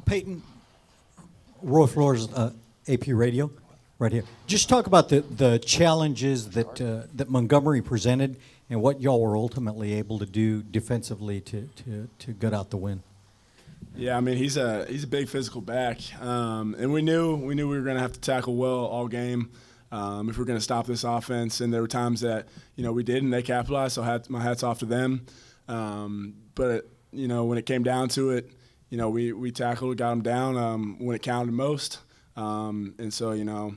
Peyton, Roy Flores, AP Radio, right here. Just talk about the challenges that Montgomery presented and what y'all were ultimately able to do defensively to gut out the win. Yeah, I mean he's a big physical back, and we knew we were going to have to tackle well all game if we are going to stop this offense. And there were times that we did, and they capitalized. So my hats off to them. But when it came down to it, we tackled, got them down when it counted most, and so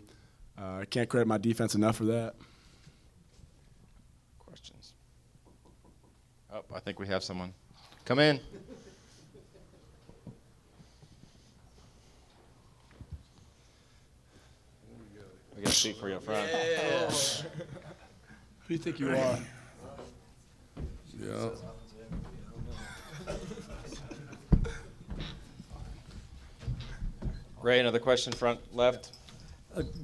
I can't credit my defense enough for that. Questions? Oh, I think we have someone. Come in. We got a seat for you up front. Yeah. Who do you think you are? Yeah. Ray, another question, front left.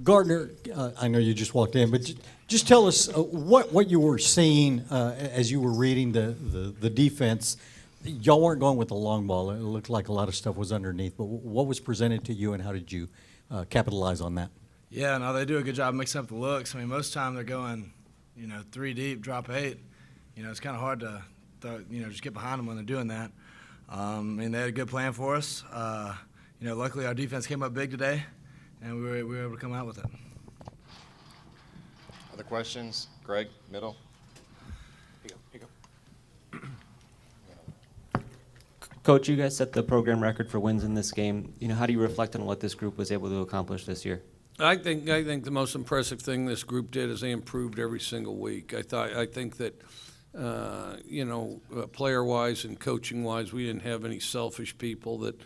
Gardner, I know you just walked in, but just tell us what you were seeing as you were reading the defense. Y'all weren't going with the long ball. It looked like a lot of stuff was underneath. But what was presented to you, and how did you capitalize on that? Yeah, no, they do a good job mixing up the looks. I mean, most of the time they're going, 3 deep, drop 8. It's kind of hard to, just get behind them when they're doing that. They had a good plan for us. Luckily our defense came up big today, and we were able to come out with it. Other questions? Greg, middle. Here you go. Coach, you guys set the program record for wins in this game. How do you reflect on what this group was able to accomplish this year? I think the most impressive thing this group did is they improved every single week. I think that player-wise and coaching-wise, we didn't have any selfish people that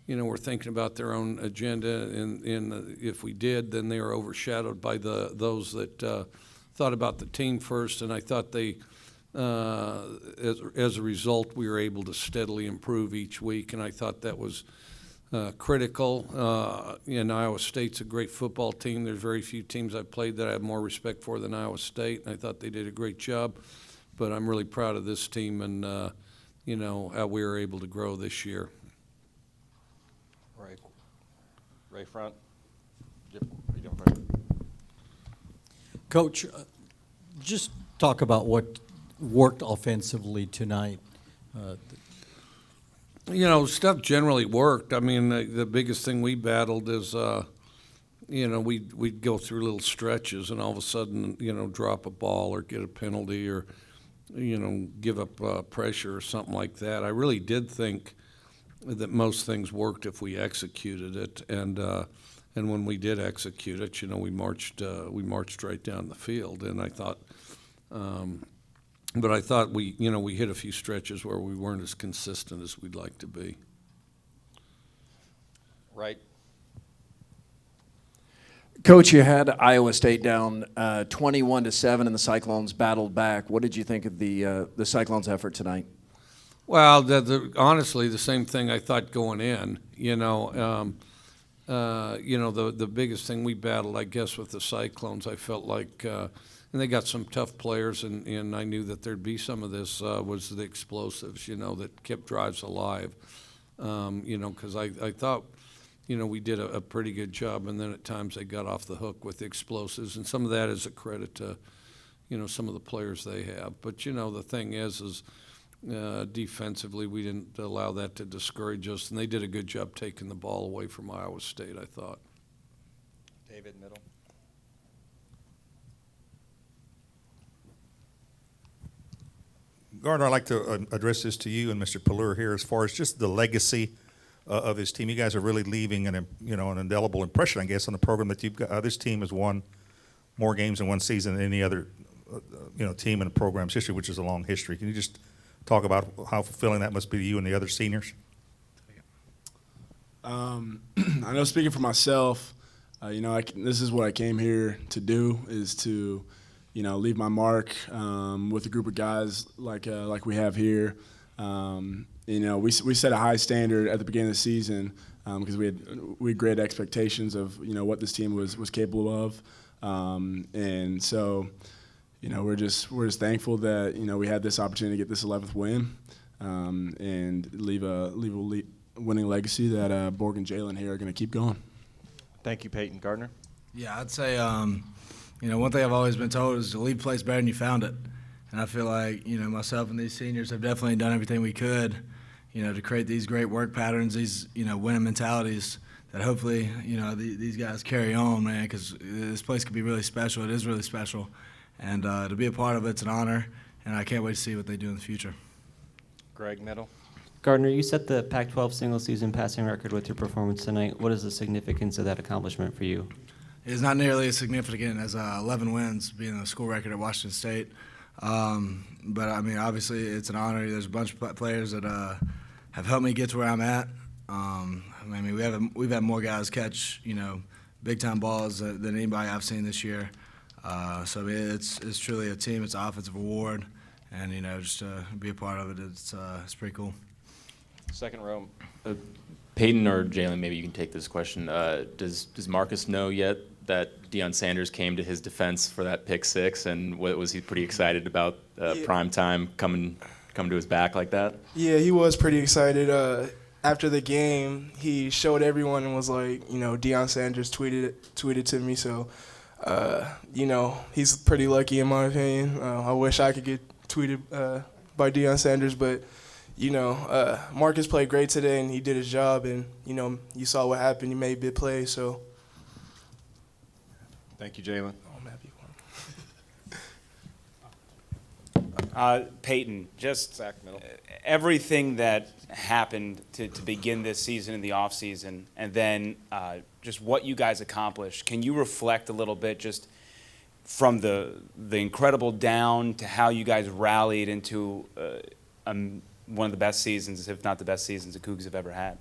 were thinking about their own agenda, and if we did, then they were overshadowed by those that thought about the team first. And I thought they, as a result, we were able to steadily improve each week, and I thought that was critical. Iowa State's a great football team. There's very few teams I've played that I have more respect for than Iowa State, and I thought they did a great job. But I'm really proud of this team and, how we were able to grow this year. Ray front. Yep. You doing, Ray? Coach, just talk about what worked offensively tonight. Stuff generally worked. I mean, the biggest thing we battled is, we'd go through little stretches and all of a sudden, drop a ball or get a penalty or, give up pressure or something like that. I really did think that most things worked if we executed it, and when we did execute it, we marched right down the field, and I thought. But I thought we hit a few stretches where we weren't as consistent as we'd like to be. Right. Coach, you had Iowa State down 21-7, and the Cyclones battled back. What did you think of the Cyclones' effort tonight? Well, honestly, the same thing I thought going in. The biggest thing we battled, I guess, with the Cyclones, I felt like. And they got some tough players, and I knew that there'd be some of this, was the explosives, that kept drives alive. Because I thought, we did a pretty good job, and then at times they got off the hook with the explosives, and some of that is a credit to, some of the players they have. But, the thing is defensively we didn't allow that to discourage us, and they did a good job taking the ball away from Iowa State, I thought. David, middle. Gardner, I'd like to address this to you and Mr. Pallur here as far as just the legacy of this team. You guys are really leaving an indelible impression, I guess, on the program that you've got. This team has won more games in one season than any other team in the program's history, which is a long history. Can you just talk about how fulfilling that must be to you and the other seniors? I know, speaking for myself, this is what I came here to do, is to leave my mark with a group of guys like we have here. We set a high standard at the beginning of the season because we had great expectations of what this team was capable of, and so we're just thankful that we had this opportunity to get this 11th win and leave a winning legacy that Borg and Jalen here are going to keep going. Thank you, Peyton. Gardner? Yeah, I'd say, one thing I've always been told is to leave a place better than you found it. And I feel like, myself and these seniors have definitely done everything we could, to create these great work patterns, these, winning mentalities that hopefully, these guys carry on, man, because this place could be really special. It is really special. And to be a part of it's an honor, and I can't wait to see what they do in the future. Greg, middle? Gardner, you set the Pac-12 single-season passing record with your performance tonight. What is the significance of that accomplishment for you? It's not nearly as significant as 11 wins being a school record at Washington State. But, obviously it's an honor. There's a bunch of players that have helped me get to where I'm at. We've had more guys catch, big-time balls than anybody I've seen this year. So it's truly a team. It's an offensive award. And, just to be a part of it, it's pretty cool. Second row. Peyton or Jalen, maybe you can take this question. Does Marcus know yet that Deion Sanders came to his defense for that pick six, and was he pretty excited about prime time coming to his back like that? Yeah, he was pretty excited. After the game, he showed everyone and was like, Deion Sanders tweeted to me. So, he's pretty lucky in my opinion. I wish I could get tweeted by Deion Sanders, but Marcus played great today and he did his job, and you saw what happened. He made big plays. So. Thank you, Jalen. Oh, I'm happy for him. Peyton, just Zach, middle. everything that happened to begin this season in the offseason, and then just what you guys accomplished. Can you reflect a little bit just from the incredible down to how you guys rallied into one of the best seasons, if not the best seasons the Cougs have ever had?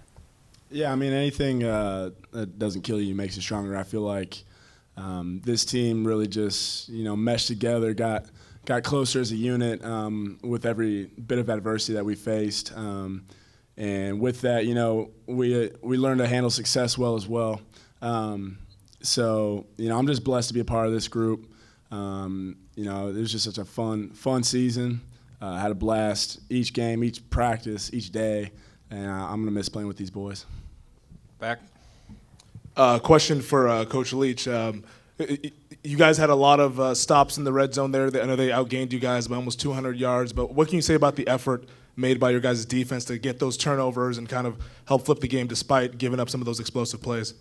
Yeah, anything that doesn't kill you makes you stronger. I feel like this team really just, meshed together, got closer as a unit with every bit of adversity that we faced. And with that, we learned to handle success well as well. So, I'm just blessed to be a part of this group. It was just such a fun season. Had a blast each game, each practice, each day. And I'm going to miss playing with these boys. Back. Question for Coach Leach. You guys had a lot of stops in the red zone there. I know they outgained you guys by almost 200 yards. But what can you say about the effort made by your guys' defense to get those turnovers and kind of help flip the game despite giving up some of those explosive plays?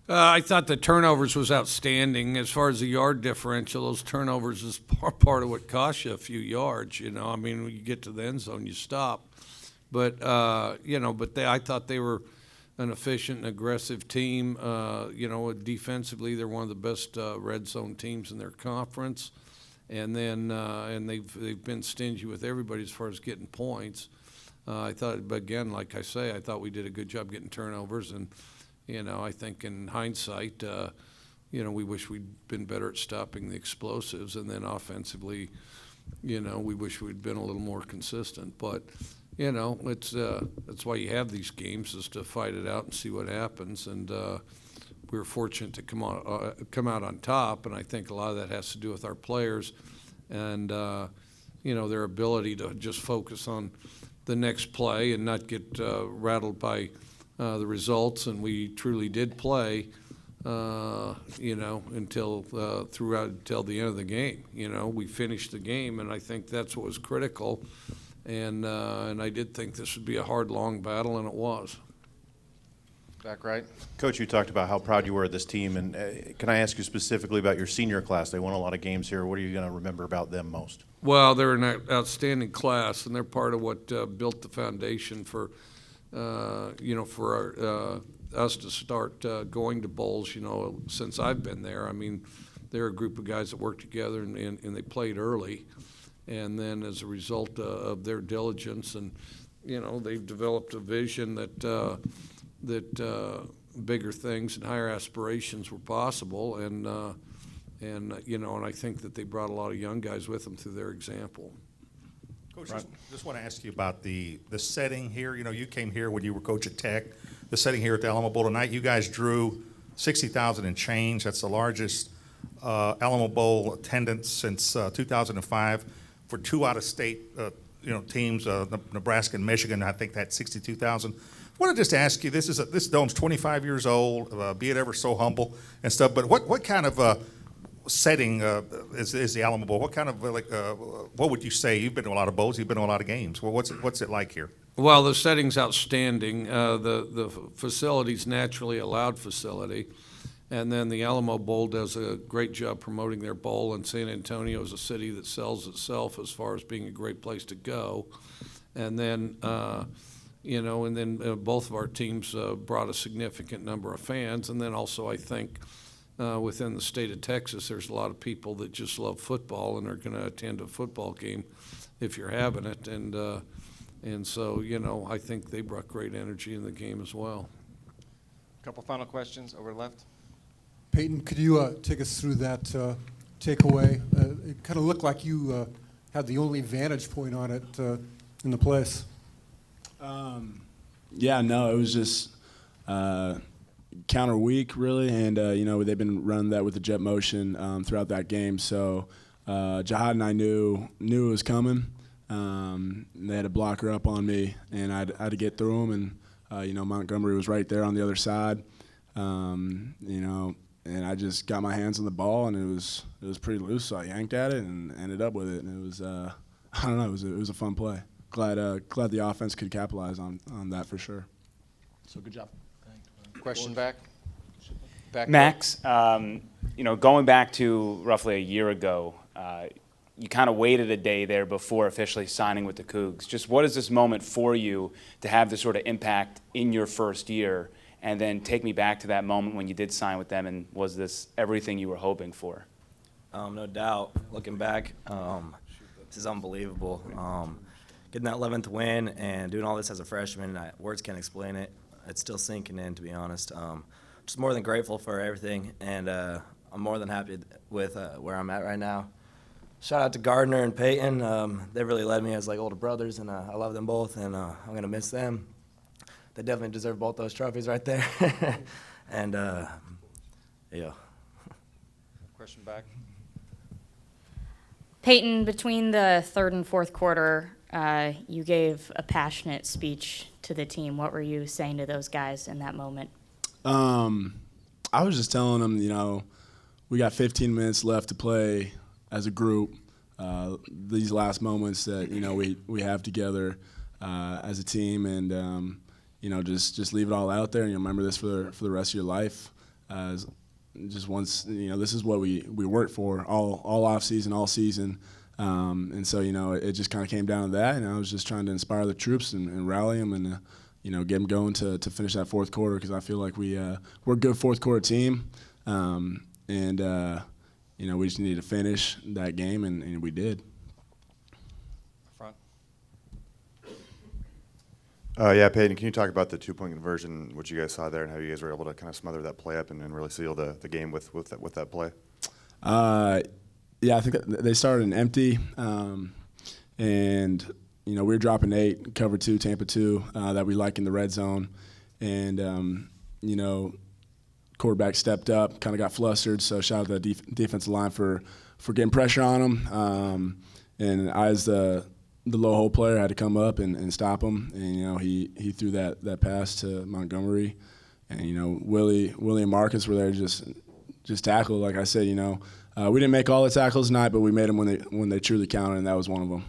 I thought the turnovers was outstanding. As far as the yard differential, those turnovers is part of what costs you a few yards. When you get to the end zone, you stop. But I thought they were an efficient and aggressive team. Defensively, they're one of the best red zone teams in their conference. And then they've been stingy with everybody as far as getting points. I thought, but again, like I say, I thought we did a good job getting turnovers. And I think in hindsight, we wish we'd been better at stopping the explosives. And then offensively, we wish we'd been a little more consistent. But it's that's why you have these games, is to fight it out and see what happens. And we were fortunate to come out on top, and I think a lot of that has to do with our players and their ability to just focus on the next play and not get rattled by the results. And we truly did play, until the end of the game. We finished the game, and I think that's what was critical. And I did think this would be a hard, long battle, and it was. Back right. Coach, you talked about how proud you were of this team, and can I ask you specifically about your senior class? They won a lot of games here. What are you going to remember about them most? Well, they're an outstanding class, and they're part of what built the foundation for us to start going to bowls. Since I've been there, they're a group of guys that work together, and they played early. And then as a result of their diligence, and they've developed a vision that bigger things and higher aspirations were possible, and I think that they brought a lot of young guys with them through their example. Coach, just want to ask you about the setting here. You came here when you were coach at Tech. The setting here at the Alamo Bowl tonight, you guys drew 60,000 and change. That's the largest Alamo Bowl attendance since 2005. For two out-of-state, teams, Nebraska and Michigan, I think that 62,000. I want to just ask you, this dome's 25 years old, be it ever so humble and stuff, but what kind of setting is the Alamo Bowl? What kind of, what would you say? You've been to a lot of bowls, you've been to a lot of games. Well, what's it like here? Well, the setting's outstanding. The facility's naturally allowed facility. And then the Alamo Bowl does a great job promoting their bowl, and San Antonio is a city that sells itself as far as being a great place to go. And then, both of our teams brought a significant number of fans. And then also, I think, within the state of Texas, there's a lot of people that just love football and are going to attend a football game if you're having it. And so, I think they brought great energy in the game as well. A couple final questions over left. Peyton, could you take us through that takeaway? It kind of looked like you had the only vantage point on it in the place. Yeah, no, it was just counter weak, really, and they've been running that with the jet motion throughout that game. So Jihad and I knew it was coming. They had a blocker up on me, and I had to get through them. And Montgomery was right there on the other side. And I just got my hands on the ball, and it was pretty loose. So I yanked at it and ended up with it. And it was I don't know, it was a fun play. Glad the offense could capitalize on that for sure. So good job. Question back. Max, going back to roughly a year ago, you kind of waited a day there before officially signing with the Cougs. Just what is this moment for you to have this sort of impact in your first year? And then take me back to that moment when you did sign with them, and was this everything you were hoping for? No doubt. Looking back, this is unbelievable. Getting that 11th win and doing all this as a freshman, words can't explain it. It's still sinking in, to be honest. Just more than grateful for everything, and I'm more than happy with where I'm at right now. Shout out to Gardner and Peyton. They really led me as like older brothers, and I love them both, and I'm going to miss them. They definitely deserve both those trophies right there. And, yeah. Question back. Peyton, between the third and fourth quarter, you gave a passionate speech to the team. What were you saying to those guys in that moment? I was just telling them, we got 15 minutes left to play as a group. These last moments that, we have together as a team, and just leave it all out there, and you'll remember this for the rest of your life. Just once, this is what we worked for all off season, all season, and so it just kind of came down to that. And I was just trying to inspire the troops and rally them, and get them going to finish that fourth quarter, because I feel like we're a good fourth quarter team, and we just needed to finish that game, and we did. Front. Yeah, Peyton, can you talk about the two-point conversion, what you guys saw there, and how you guys were able to kind of smother that play up and really seal the game with that play? Yeah, I think they started an empty, and we were dropping 8, cover 2, Tampa 2, that we like in the red zone, and quarterback stepped up, kind of got flustered, so shout out to the defensive line for getting pressure on him, and I, as the low hole player, had to come up and stop him, and he threw that pass to Montgomery, and Willie and Marcus were there just tackle. Like I said, we didn't make all the tackles tonight, but we made them when they truly counted, and that was one of them.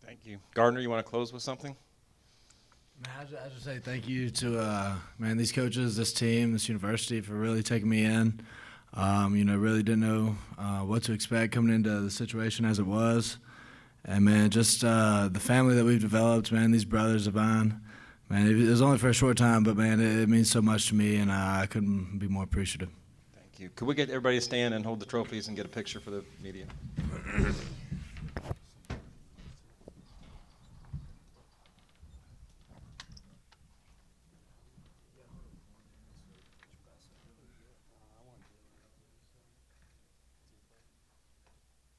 Thank you. Gardner, you want to close with something? I just say thank you to these coaches, this team, this university for really taking me in. Really didn't know what to expect coming into the situation as it was. And, man, just the family that we've developed, man, these brothers of mine, man, it was only for a short time, but, man, it means so much to me, and I couldn't be more appreciative. Thank you. Could we get everybody to stand and hold the trophies and get a picture for the media?